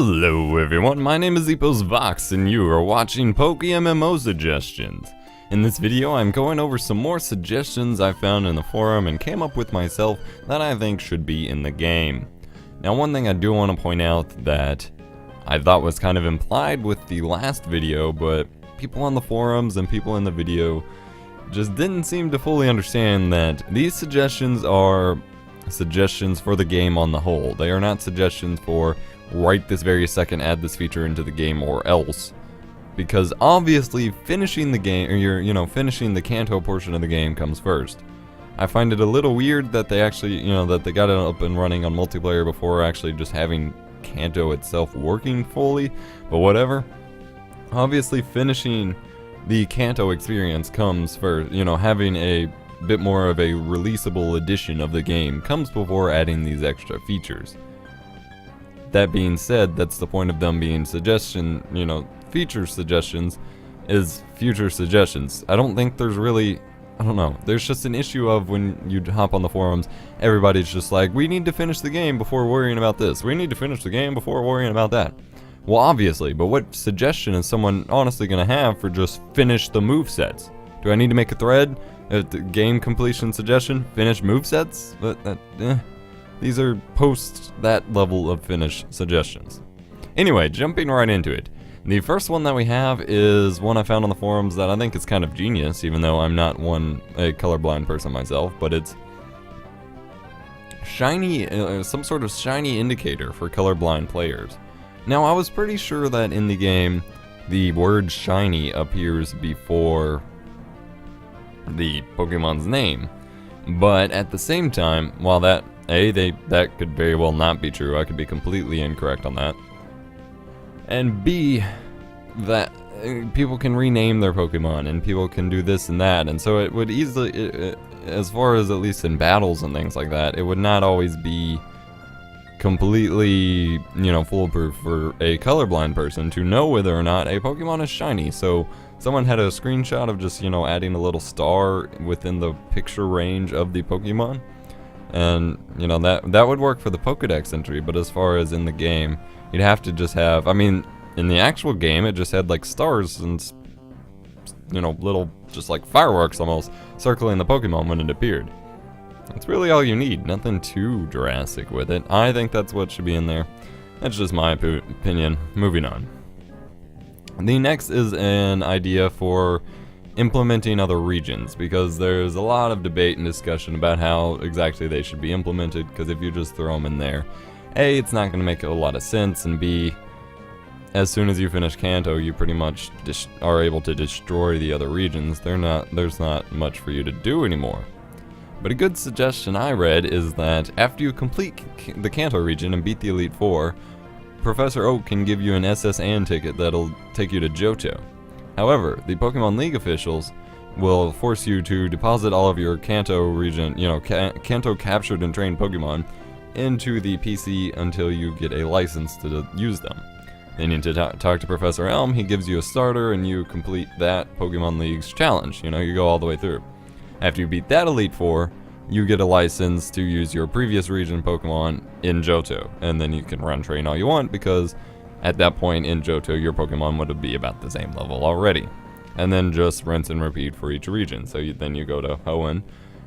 Hello everyone, my name is EposVox and you are watching PokéMMO Suggestions. In this video I'm going over some more suggestions I found in the forum and came up with myself that I think should be in the game. Now one thing I do want to point out that I thought was kind of implied with the last video, but people on the forums and people in the video just didn't seem to fully understand that these suggestions are suggestions for the game on the whole. They are not suggestions for right this very second add this feature into the game or else. Because obviously finishing the game, or finishing the Kanto portion of the game comes first. I find it a little weird that they actually, that they got it up and running on multiplayer before actually just having Kanto itself working fully, but whatever. Obviously finishing the Kanto experience comes first, having a bit more of a releasable edition of the game comes before adding these extra features. That being said, that's the point of them being feature suggestions, is future suggestions. I don't think there's really, there's just an issue of when you hop on the forums, everybody's just like, we need to finish the game before worrying about this, we need to finish the game before worrying about that. Well, obviously, but what suggestion is someone honestly going to have for just finish the movesets? Do I need to make a thread? The game completion suggestion? Finish movesets? These are post that level of finish suggestions. Anyway, jumping right into it. The first one that we have is one I found on the forums that I think is kind of genius, even though I'm not a colorblind person myself, but it's shiny, some sort of shiny indicator for colorblind players. Now, I was pretty sure that in the game, the word shiny appears before the Pokemon's name, but at the same time, while that could very well not be true, I could be completely incorrect on that, and B, that people can rename their Pokemon and people can do this and that, and so it would easily, as far as at least in battles and things like that, it would not always be completely, foolproof for a colorblind person to know whether or not a Pokemon is shiny. So someone had a screenshot of just, adding a little star within the picture range of the Pokemon. And, that would work for the Pokedex entry, but as far as in the game, you'd have to just have, in the actual game, it just had, like, stars and, little, just like fireworks almost, circling the Pokemon when it appeared. That's really all you need, nothing too drastic with it. I think that's what should be in there. That's just my opinion. Moving on. The next is an idea for implementing other regions, because there's a lot of debate and discussion about how exactly they should be implemented, because if you just throw them in there, A, it's not going to make a lot of sense, and B, as soon as you finish Kanto, you pretty much are able to destroy the other regions. There's not much for you to do anymore. But a good suggestion I read is that after you complete the Kanto region and beat the Elite Four, Professor Oak can give you an SS Anne ticket that'll take you to Johto. However, the Pokemon League officials will force you to deposit all of your Kanto region, Kanto captured and trained Pokemon into the PC until you get a license to use them. Then you need to talk to Professor Elm, he gives you a starter and you complete that Pokemon League's challenge, you go all the way through. After you beat that Elite Four, you get a license to use your previous region Pokemon in Johto, and then you can run train all you want, because at that point in Johto, your Pokemon would be about the same level already. And then just rinse and repeat for each region. So then you go to Hoenn,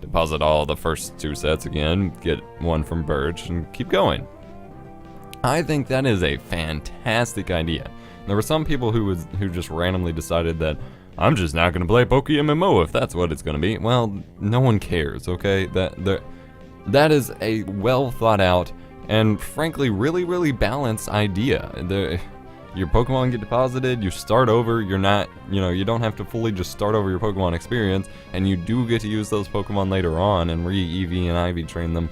deposit all the first two sets again, get one from Birch, and keep going. I think that is a fantastic idea. There were some people who just randomly decided that, I'm just not going to play PokéMMO if that's what it's going to be. Well, no one cares, okay? That is a well thought out and frankly really, really balanced idea. Your Pokemon get deposited, you start over, you're not, you don't have to fully just start over your Pokemon experience, and you do get to use those Pokemon later on and re-EV and IV train them.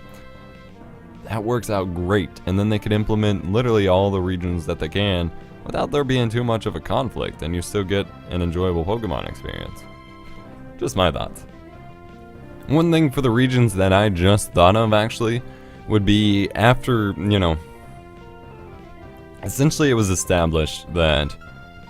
That works out great, and then they could implement literally all the regions that they can without there being too much of a conflict, and you still get an enjoyable Pokemon experience. Just my thoughts. One thing for the regions that I just thought of, actually, would be after, essentially it was established that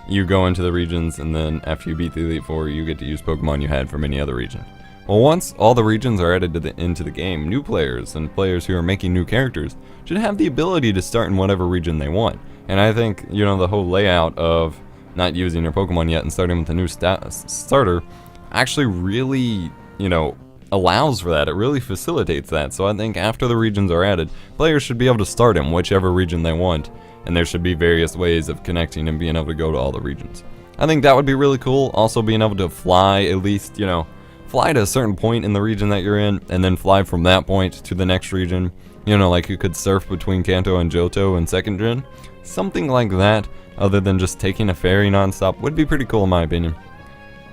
you go into the regions, and then after you beat the Elite Four, you get to use Pokemon you had from any other region. Well, once all the regions are added into the game, new players and players who are making new characters should have the ability to start in whatever region they want. And I think, you know, the whole layout of not using your Pokemon yet and starting with a new starter actually really, you know, allows for that. It really facilitates that. So I think after the regions are added, players should be able to start in whichever region they want, and there should be various ways of connecting and being able to go to all the regions. I think that would be really cool. Also being able to fly, at least, you know, fly to a certain point in the region that you're in, and then fly from that point to the next region. You know, like you could surf between Kanto and Johto in 2nd gen. Something like that, other than just taking a ferry nonstop, would be pretty cool in my opinion.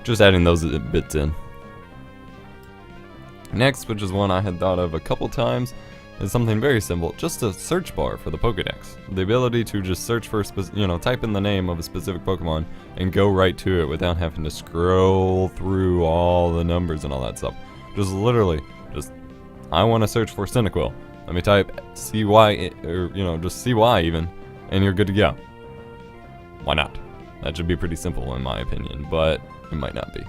Just adding those bits in. Next, which is one I had thought of a couple times, is something very simple, just a search bar for the Pokédex. The ability to just search for, you know, type in the name of a specific Pokemon and go right to it without having to scroll through all the numbers and all that stuff. Just literally, I want to search for Cyndaquil. Let me type CY, or, you know, just CY even, and you're good to go. Why not? That should be pretty simple in my opinion, but it might not be.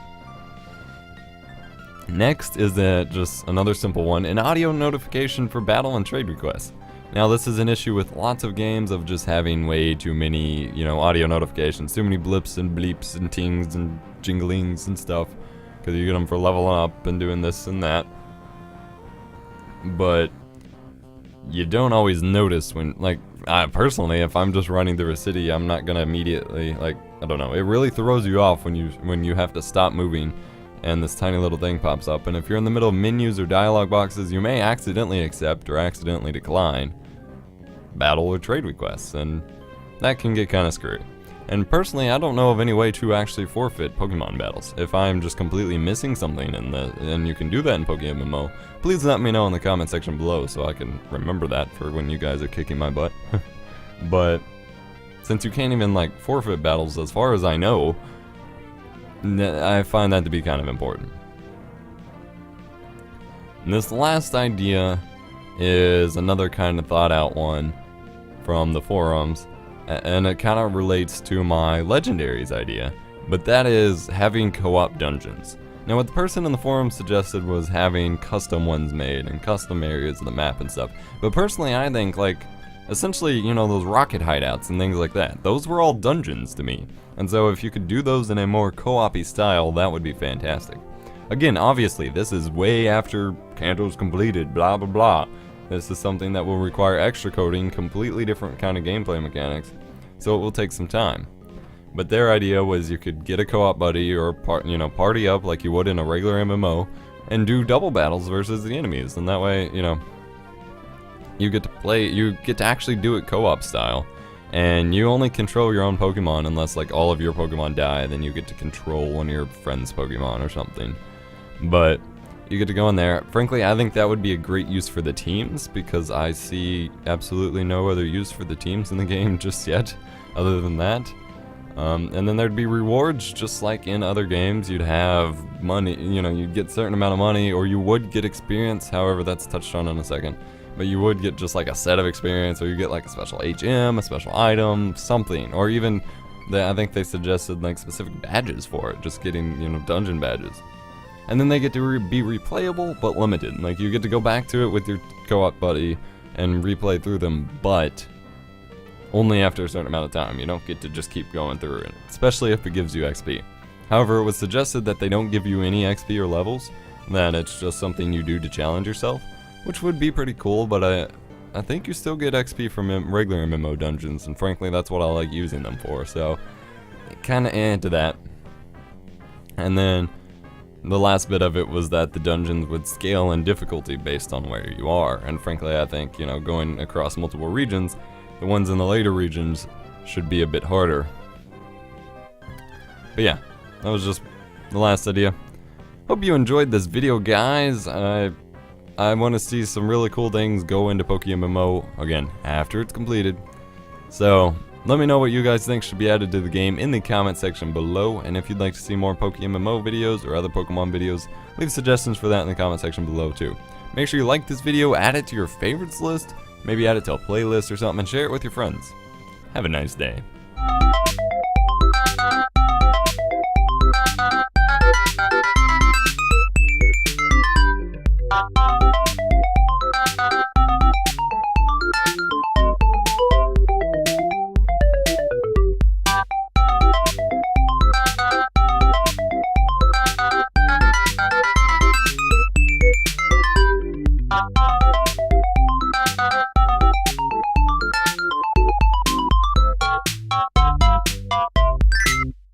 Next is just another simple one, an audio notification for battle and trade requests. Now this is an issue with lots of games of just having way too many, you know, audio notifications, too many blips and bleeps and tings and jinglings and stuff, because you get them for leveling up and doing this and that. But you don't always notice when, like, personally, if I'm just running through a city, I'm not gonna immediately, like, I don't know, it really throws you off when you have to stop moving and this tiny little thing pops up, and if you're in the middle of menus or dialogue boxes, you may accidentally accept or accidentally decline battle or trade requests, and that can get kind of screwy. And personally, I don't know of any way to actually forfeit Pokemon battles. If I'm just completely missing something and you can do that in PokéMMO, please let me know in the comment section below so I can remember that for when you guys are kicking my butt. But since you can't even, like, forfeit battles as far as I know, I find that to be kind of important. And this last idea is another kind of thought out one from the forums, and it kind of relates to my legendaries idea, but that is having co-op dungeons. Now what the person in the forum suggested was having custom ones made and custom areas of the map and stuff, but personally I think, like, essentially, you know, those rocket hideouts and things like that, those were all dungeons to me. And so if you could do those in a more co-op-y style, that would be fantastic. Again, obviously, this is way after Kanto's completed, blah blah blah. This is something that will require extra coding, completely different kind of gameplay mechanics, so it will take some time. But their idea was you could get a co-op buddy or party up like you would in a regular MMO and do double battles versus the enemies, and that way, you know, you get to actually do it co-op style. And you only control your own Pokemon unless, like, all of your Pokemon die, then you get to control one of your friend's Pokemon or something. But you get to go in there. Frankly, I think that would be a great use for the teams, because I see absolutely no other use for the teams in the game just yet, other than that. And then there'd be rewards, just like in other games. You'd have money, you know, you'd get a certain amount of money, or you would get experience, however that's touched on in a second. But you would get just like a set of experience, or you get like a special HM, a special item, something. Or even, I think they suggested like specific badges for it, just getting, you know, dungeon badges. And then they get to be replayable, but limited. Like, you get to go back to it with your co-op buddy and replay through them, but only after a certain amount of time. You don't get to just keep going through it, especially if it gives you XP. However, it was suggested that they don't give you any XP or levels, that it's just something you do to challenge yourself, which would be pretty cool, but I think you still get XP from regular MMO dungeons, and frankly that's what I like using them for, so kinda into that. And then the last bit of it was that the dungeons would scale in difficulty based on where you are, and frankly I think, you know, going across multiple regions, the ones in the later regions should be a bit harder. But yeah, that was just the last idea. Hope you enjoyed this video, guys. I want to see some really cool things go into PokéMMO, again, after it's completed. So, let me know what you guys think should be added to the game in the comment section below, and if you'd like to see more PokéMMO videos or other Pokemon videos, leave suggestions for that in the comment section below too. Make sure you like this video, add it to your favorites list, maybe add it to a playlist or something, and share it with your friends. Have a nice day.